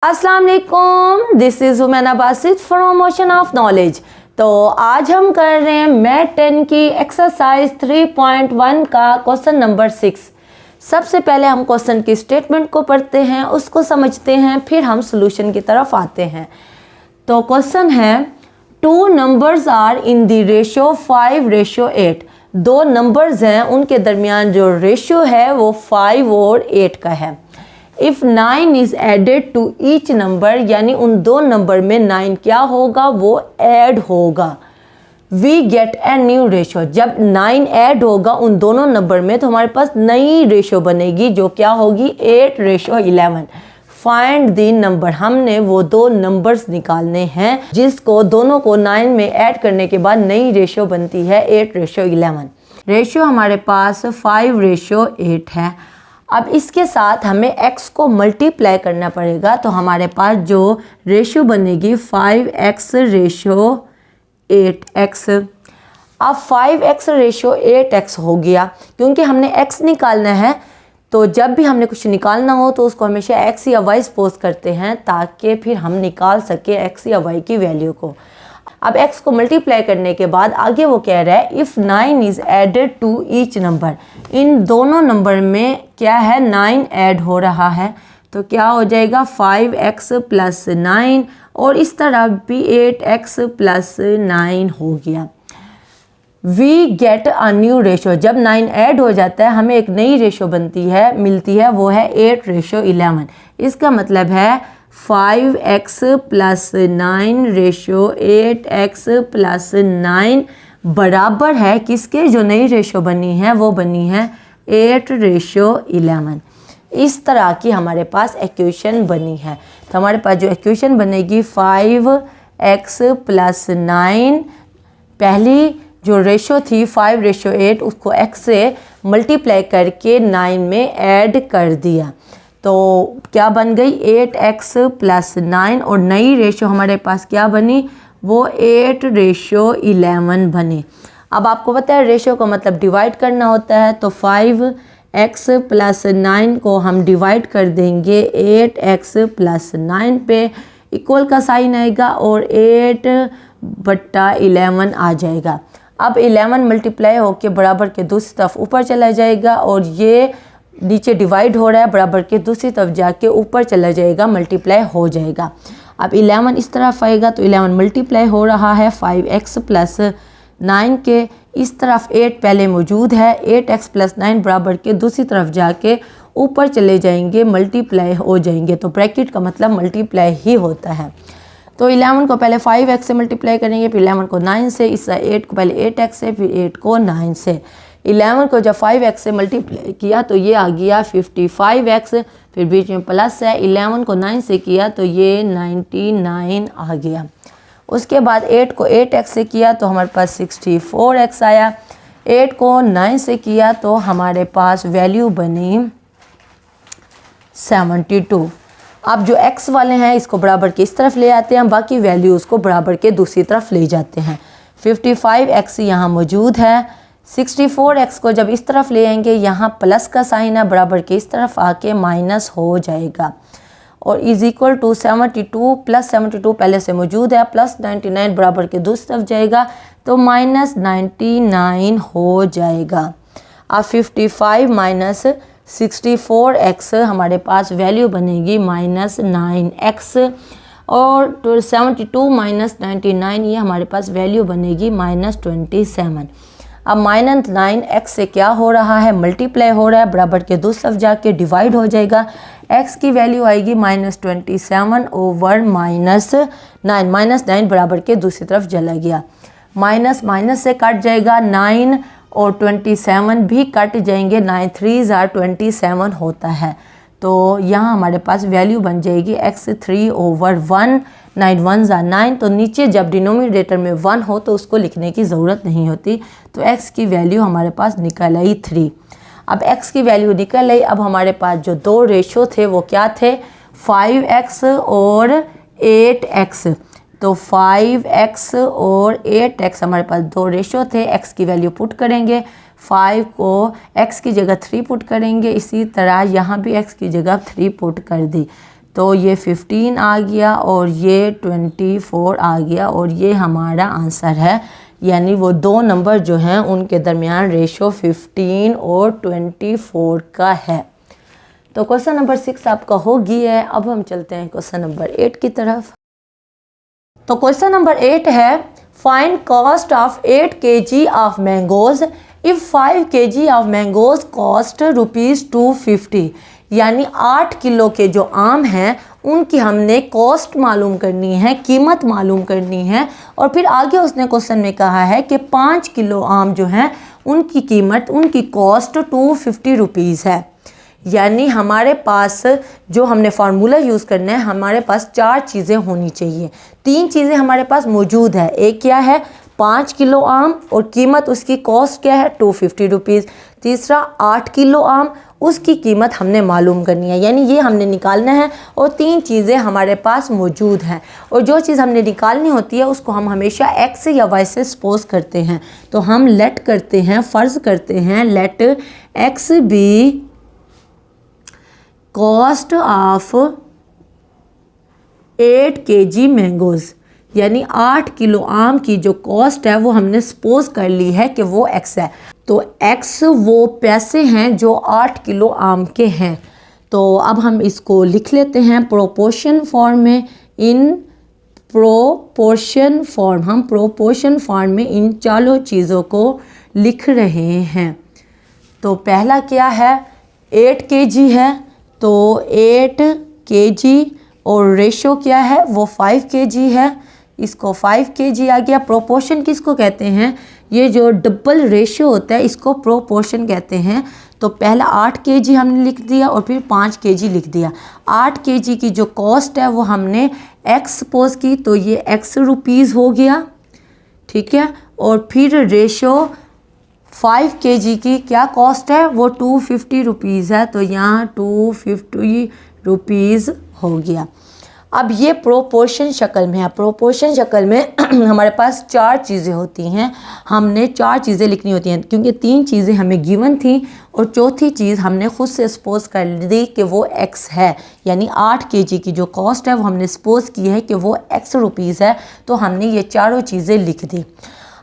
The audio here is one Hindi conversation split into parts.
अस्सलाम वालेकुम, this is हुमैना Basit from motion of knowledge. तो आज हम कर रहे हैं मैथ 10 की एक्सरसाइज 3.1 का क्वेश्चन नंबर 6। सबसे पहले हम क्वेश्चन की स्टेटमेंट को पढ़ते हैं, उसको समझते हैं, फिर हम सोल्यूशन की तरफ आते हैं। तो क्वेश्चन है, two numbers are in the ratio 5:8। दो नंबर्स हैं, उनके दरमियान जो रेशियो है वो 5 और 8 का है। If 9 is added to each number, यानी उन दो नंबर में 9 क्या होगा, वो ऐड होगा। We get a new ratio. जब 9 ऐड होगा उन दोनों नंबर में तो हमारे पास नई रेशियो बनेगी, जो क्या होगी 8:11। Find the number. हमने वो दो नंबर्स निकालने हैं जिसको दोनों को 9 में ऐड करने के बाद नई रेशियो बनती है 8:11। रेशियो हमारे पास 5:8 है। अब इसके साथ हमें x को मल्टीप्लाई करना पड़ेगा, तो हमारे पास जो रेशियो बनेगी 5x/8x। अब 5x/8x हो गया, क्योंकि हमने x निकालना है। तो जब भी हमने कुछ निकालना हो तो उसको हमेशा x या y सपोज करते हैं, ताकि फिर हम निकाल सके x या y की वैल्यू को। अब x को मल्टीप्लाई करने के बाद आगे वो कह रहा है, if 9 is added to each number. इन दोनों नंबर में क्या है, 9 ऐड हो रहा है, तो क्या हो जाएगा 5x + 9, और इस तरह भी 8x + 9 हो गया। We get a new ratio. जब 9 ऐड हो जाता है हमें एक नई रेशियो मिलती है, वो है 8:11। इसका मतलब है 5x + 9 8x + 9 बराबर है किसके, जो नई रेशियो बनी है वो बनी है 8:11। इस तरह की हमारे पास इक्वेशन बनी है। तो हमारे पास जो इक्वेशन बनेगी 5x + 9, पहली जो रेशियो थी 5:8, उसको x से मल्टीप्लाई करके 9 में ऐड कर दिया, तो क्या बन गई 8x + 9, और नई रेशियो हमारे पास क्या बनी, वो 8:11 बनी। अब आपको पता है रेशियो का मतलब डिवाइड करना होता है, तो 5x + 9 को हम डिवाइड कर देंगे 8x + 9 पे, इक्वल का साइन आएगा और 8/11 आ जाएगा। अब 11 मल्टीप्लाई होके बराबर के दूसरी तरफ ऊपर चला जाएगा, और ये नीचे डिवाइड हो रहा है, बराबर के दूसरी तरफ जाके ऊपर चला जाएगा, मल्टीप्लाई हो जाएगा। अब 11 इस तरफ आएगा, तो 11 मल्टीप्लाई हो रहा है 5x + 9 के। इस तरफ 8 पहले मौजूद है, 8x + 9 बराबर के दूसरी तरफ जाके ऊपर चले जाएंगे, मल्टीप्लाई हो जाएंगे। तो ब्रैकेट का मतलब मल्टीप्लाई ही होता है। तो 11 को पहले 5x से मल्टीप्लाई करेंगे, फिर 11 को 9 से, इस 8 को पहले 8x से, फिर 8 को 9 से। 11 को जब 5x से मल्टीप्लाई किया तो ये आ गया 55x, फिर बीच में प्लस है। 11 को 9 से किया तो ये 99 आ गया। उसके बाद 8 को 8x से किया तो हमारे पास 64x आया। 8 को 9 से किया तो हमारे पास वैल्यू बनी 72। अब जो x वाले हैं इसको बराबर के इस तरफ ले आते हैं, बाकी वैल्यूज़ को बराबर के दूसरी तरफ ले जाते हैं। 55x यहाँ मौजूद है। 64x को जब इस तरफ ले आएंगे, यहाँ प्लस का साइन है, बराबर के इस तरफ आके माइनस हो जाएगा, और इज इक्वल टू 72 + 72 पहले से मौजूद है, प्लस 99 बराबर के दूसरी तरफ जाएगा, तो -99 हो जाएगा। अब 55 - 64x हमारे पास वैल्यू बनेगी -9x, और 72 - 99 ये हमारे पास वैल्यू बनेगी -27। अब -9x से क्या हो रहा है, मल्टीप्लाई हो रहा है, बराबर के दूसरी तरफ जाके डिवाइड हो जाएगा। x की वैल्यू आएगी -27/-9, -9 बराबर के दूसरी तरफ चला गया, माइनस से कट जाएगा 9, और 27 भी कट जाएंगे, 9 3s are 27 होता है। तो यहाँ हमारे पास वैल्यू बन जाएगी x 3/1, 9 1s are 9। तो नीचे जब डिनोमिनेटर में 1 हो तो उसको लिखने की ज़रूरत नहीं होती, तो x की वैल्यू हमारे पास निकल आई 3। अब x की वैल्यू निकल आई। अब हमारे पास जो दो रेशो थे वो क्या थे, 5x और 8x। तो 5x और 8x हमारे पास दो रेशो थे। x की वैल्यू पुट करेंगे, 5 को x की जगह 3 पुट करेंगे, इसी तरह यहाँ भी x की जगह 3 पुट कर दी। तो ये 15 आ गया और ये 24 आ गया और ये हमारा आंसर है। यानी वो दो नंबर जो हैं उनके दरमियान रेशो 15 और 24 का है। तो क्वेश्चन नंबर 6 आपका हो गया है। अब हम चलते हैं क्वेश्चन नंबर 8 की तरफ। तो क्वेश्चन नंबर 8 है, find cost of 8 kg of mangoes if 5 kg of mangoes cost ₹250। यानी 8 किलो के जो आम हैं उनकी हमने कॉस्ट मालूम करनी है, कीमत मालूम करनी है। और फिर आगे उसने क्वेश्चन में कहा है कि 5 किलो आम जो हैं उनकी कीमत, उनकी कॉस्ट ₹250 है। यानी हमारे पास जो हमने फार्मूला यूज़ करना है, हमारे पास 4 चीज़ें होनी चाहिए। 3 चीज़ें हमारे पास मौजूद है। एक क्या है, 5 किलो आम और कीमत उसकी कॉस्ट क्या है, ₹250। तीसरा 8 किलो आम, उसकी कीमत हमने मालूम करनी है, यानी ये हमने निकालना है। और 3 चीज़ें हमारे पास मौजूद हैं और जो चीज़ हमने निकालनी होती है उसको हम हमेशा x या y से सपोज करते हैं। तो हम लेट करते हैं, फ़र्ज़ करते हैं, let x be cost of 8 kg mangoes. यानी 8 किलो आम की जो कॉस्ट है वो हमने सपोज कर ली है कि वो x है। तो x वो पैसे हैं जो 8 किलो आम के हैं। तो अब हम इसको लिख लेते हैं प्रोपोर्शन फॉर्म में। इन प्रोपोर्शन फॉर्म, हम प्रोपोर्शन फॉर्म में इन चारों चीज़ों को लिख रहे हैं। तो पहला क्या है, 8 kg है, तो 8 kg और रेशो क्या है, वो 5 kg है। इसको 5 kg आ गया। प्रोपोर्शन किसको कहते हैं, ये जो डबल रेशियो होता है इसको प्रोपोर्शन कहते हैं। तो पहला 8 kg हमने लिख दिया और फिर 5 kg लिख दिया। 8 kg की जो कॉस्ट है वो हमने x सपोज की, तो ये x रुपीज़ हो गया, ठीक है। और फिर रेशो 5 kg की क्या कॉस्ट है, वो 250 रुपीज़ है, तो यहाँ 250 रुपीज़ हो गया। अब ये प्रोपोर्शन शक्ल में है। प्रोपोर्शन शक्ल में हमारे पास 4 चीज़ें होती हैं, हमने 4 चीज़ें लिखनी होती हैं क्योंकि 3 चीज़ें हमें गिवन थी और चौथी चीज़ हमने खुद से सपोज कर दी कि वो x है। यानी 8 kg की जो कॉस्ट है वो हमने सपोज की है कि वो x रुपीज़ है, तो हमने ये चारों चीज़ें लिख दी।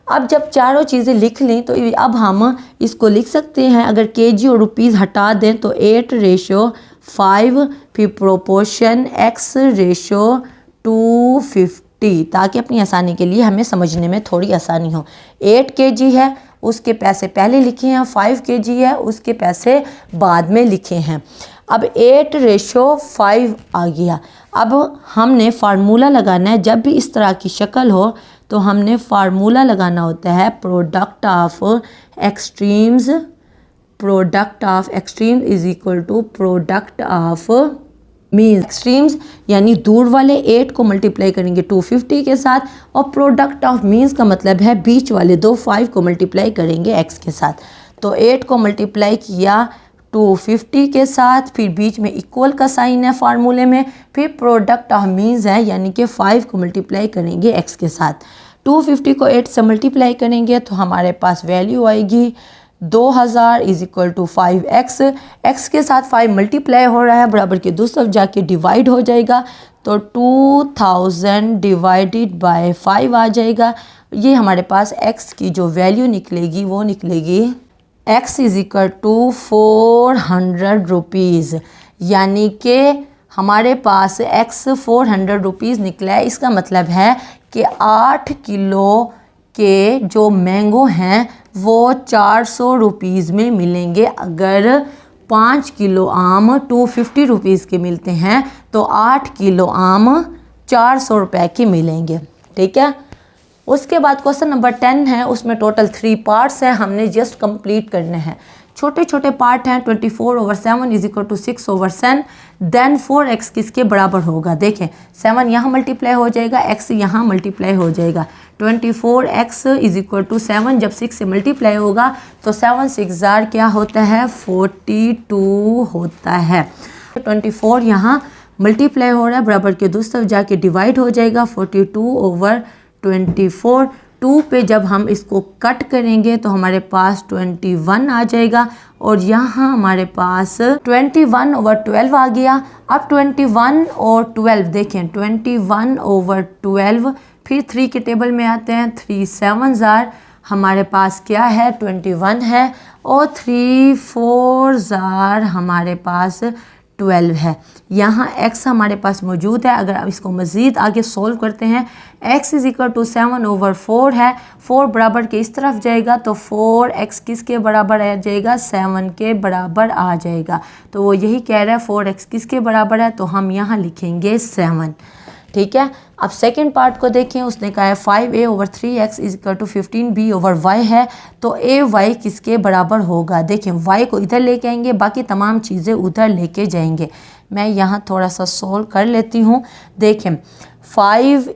अब जब चारों चीज़ें लिख लें तो अब हम इसको लिख सकते हैं, अगर kg और रुपीज़ हटा दें तो 8 रेशो 5, फिर प्रोपोर्शन x रेशो 250, ताकि अपनी आसानी के लिए हमें समझने में थोड़ी आसानी हो। 8 kg है, उसके पैसे पहले लिखे हैं, 5 kg है, उसके पैसे बाद में लिखे हैं। अब 8 रेशो 5 आ गया। अब हमने फार्मूला लगाना है, जब भी इस तरह की शक्ल हो तो हमने फार्मूला लगाना होता है product of extremes. Product of extreme is equal to product of mean. Extremes यानी दूर वाले 8 को मल्टीप्लाई करेंगे 250 के साथ, और प्रोडक्ट ऑफ मीन्स का मतलब है बीच वाले 5 को मल्टीप्लाई करेंगे x के साथ। तो 8 को मल्टीप्लाई किया 250 के साथ, फिर बीच में इक्वल का साइन है फार्मूले में, फिर प्रोडक्ट ऑफ मीन्स है यानी कि 5 को मल्टीप्लाई करेंगे x के साथ। 250 को 8 से मल्टीप्लाई करेंगे तो हमारे पास वैल्यू आएगी 2000 is equal to 5x। x के साथ 5 मल्टीप्लाई हो रहा है, बराबर के दूसरी तरफ जाके डिवाइड हो जाएगा, तो 2000 डिवाइडेड बाय 5 आ जाएगा। ये हमारे पास x की जो वैल्यू निकलेगी वो निकलेगी x is equal to 400 rupees. यानी कि हमारे पास x 400 रुपीज़ निकला है। इसका मतलब है कि 8 किलो के जो मैंगो हैं वो 400 रुपीज़ में मिलेंगे। अगर 5 किलो आम 250 रुपीज़ के मिलते हैं तो 8 किलो आम 400 रुपये के मिलेंगे, ठीक है। उसके बाद क्वेश्चन नंबर 10 है, उसमें टोटल 3 पार्ट्स हैं, हमने जस्ट कंप्लीट करने हैं। छोटे छोटे पार्ट हैं। 24/7 is equal to 6/7, then 4x किसके बराबर होगा। देखें 7 यहाँ मल्टीप्लाई हो जाएगा, x यहाँ मल्टीप्लाई हो जाएगा। 24x इज इक्वल टू 7 जब 6 से मल्टीप्लाई होगा तो 7 6 क्या होता है 42 होता है। 24 यहाँ मल्टीप्लाई हो रहा है, बराबर के दूसरी तरफ जाके डिवाइड हो जाएगा 42/24। 2 पे जब हम इसको कट करेंगे तो हमारे पास 21 आ जाएगा और यहाँ हमारे पास 21/12 आ गया। अब 21 और 12 देखें, 21/12, फिर 3 के टेबल में आते हैं, 3 7s आर, हमारे पास क्या है 21 है और 3 4s आर हमारे पास 12 है। यहाँ x हमारे पास मौजूद है। अगर आप इसको मज़ीद आगे सोल्व करते हैं, x = 7/4 है, 4 बराबर के इस तरफ जाएगा तो 4x किसके बराबर आ जाएगा, 7 के बराबर आ जाएगा। तो वो यही कह रहा है 4x किसके बराबर है, तो हम यहाँ लिखेंगे 7। ठीक है। अब सेकंड पार्ट को देखें, उसने कहा है 5a/3x = 15b/y है, तो ay किसके बराबर होगा। देखें y को इधर लेके आएंगे, बाकी तमाम चीज़ें उधर लेके जाएंगे। मैं यहाँ थोड़ा सा सोल्व कर लेती हूँ। देखें 5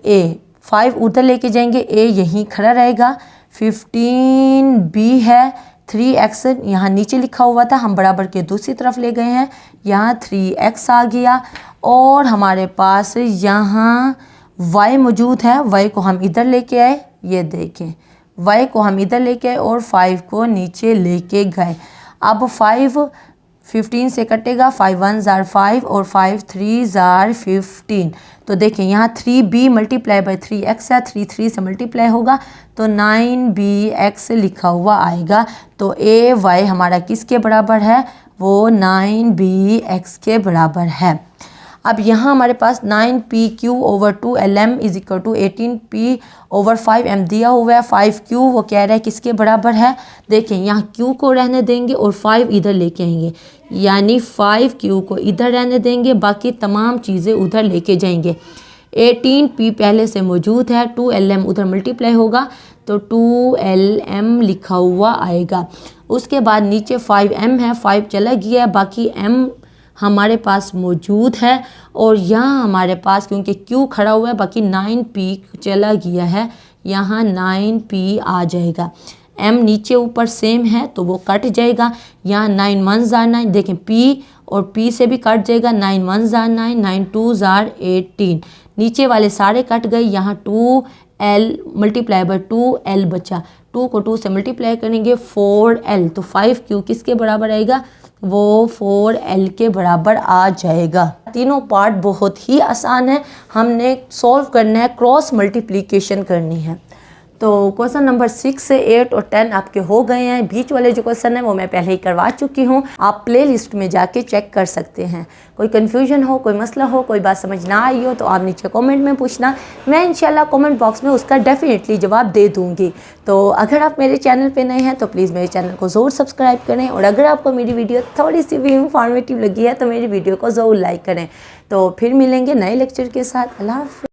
उधर लेके जाएंगे, a यहीं खड़ा रहेगा, 15b है, 3x यहाँ नीचे लिखा हुआ था, हम बराबर के दूसरी तरफ ले गए हैं, यहाँ 3x आ गया और हमारे पास यहाँ y मौजूद है। y को हम इधर लेके आए, ये देखें y को हम इधर लेके आए और 5 को नीचे लेके गए। अब 5 15 से कटेगा, 5 1s आर 5 और 5 3s आर 15। तो देखें यहाँ 3b × 3x है, 3 3 से मल्टीप्लाई होगा तो 9bx लिखा हुआ आएगा। तो ay हमारा किसके बराबर है, वो 9bx के बराबर है। अब यहाँ हमारे पास 9pq/2lm = 18p/5m दिया हुआ है। 5q वो कह रहा है किसके बराबर है। देखें यहाँ q को रहने देंगे और 5 इधर लेके आएंगे, यानी 5q को इधर रहने देंगे, बाकी तमाम चीज़ें उधर लेके जाएंगे। 18p पहले से मौजूद है, 2lm उधर मल्टीप्लाई होगा तो 2lm लिखा हुआ आएगा। उसके बाद नीचे 5m है, 5 चला गया है, बाकी m हमारे पास मौजूद है और यहाँ हमारे पास क्योंकि Q खड़ा हुआ है, बाकी 9p चला गया है, यहाँ 9p आ जाएगा। m नीचे ऊपर सेम है तो वो कट जाएगा, यहाँ 9 1s आर 9, देखें p और p से भी कट जाएगा, 9 1s आर 9, 9 2s आर 18, नीचे वाले सारे कट गए, यहाँ 2l × 2l बचा, 2 को 2 से मल्टीप्लाई करेंगे 4l, तो 5q किसके बराबर आएगा, वो 4l के बराबर आ जाएगा। तीनों पार्ट बहुत ही आसान है, हमने सॉल्व करना है, क्रॉस मल्टीप्लिकेशन करनी है। तो क्वेश्चन नंबर 6 से 8 और 10 आपके हो गए हैं। बीच वाले जो क्वेश्चन है वो मैं पहले ही करवा चुकी हूँ, आप प्ले लिस्ट में जाके चेक कर सकते हैं। कोई कन्फ्यूजन हो, कोई मसला हो, कोई बात समझ ना आई हो तो आप नीचे कमेंट में पूछना, मैं इंशाल्लाह कमेंट बॉक्स में उसका डेफिनेटली जवाब दे दूँगी। तो अगर आप मेरे चैनल पर नए हैं तो प्लीज़ मेरे चैनल को ज़रूर सब्सक्राइब करें और अगर आपको मेरी वीडियो थोड़ी सी भी इंफॉर्मेटिव लगी है तो मेरी वीडियो को ज़रूर लाइक करें। तो फिर मिलेंगे नए लेक्चर के साथ। अल्लाह हाफ़िज़।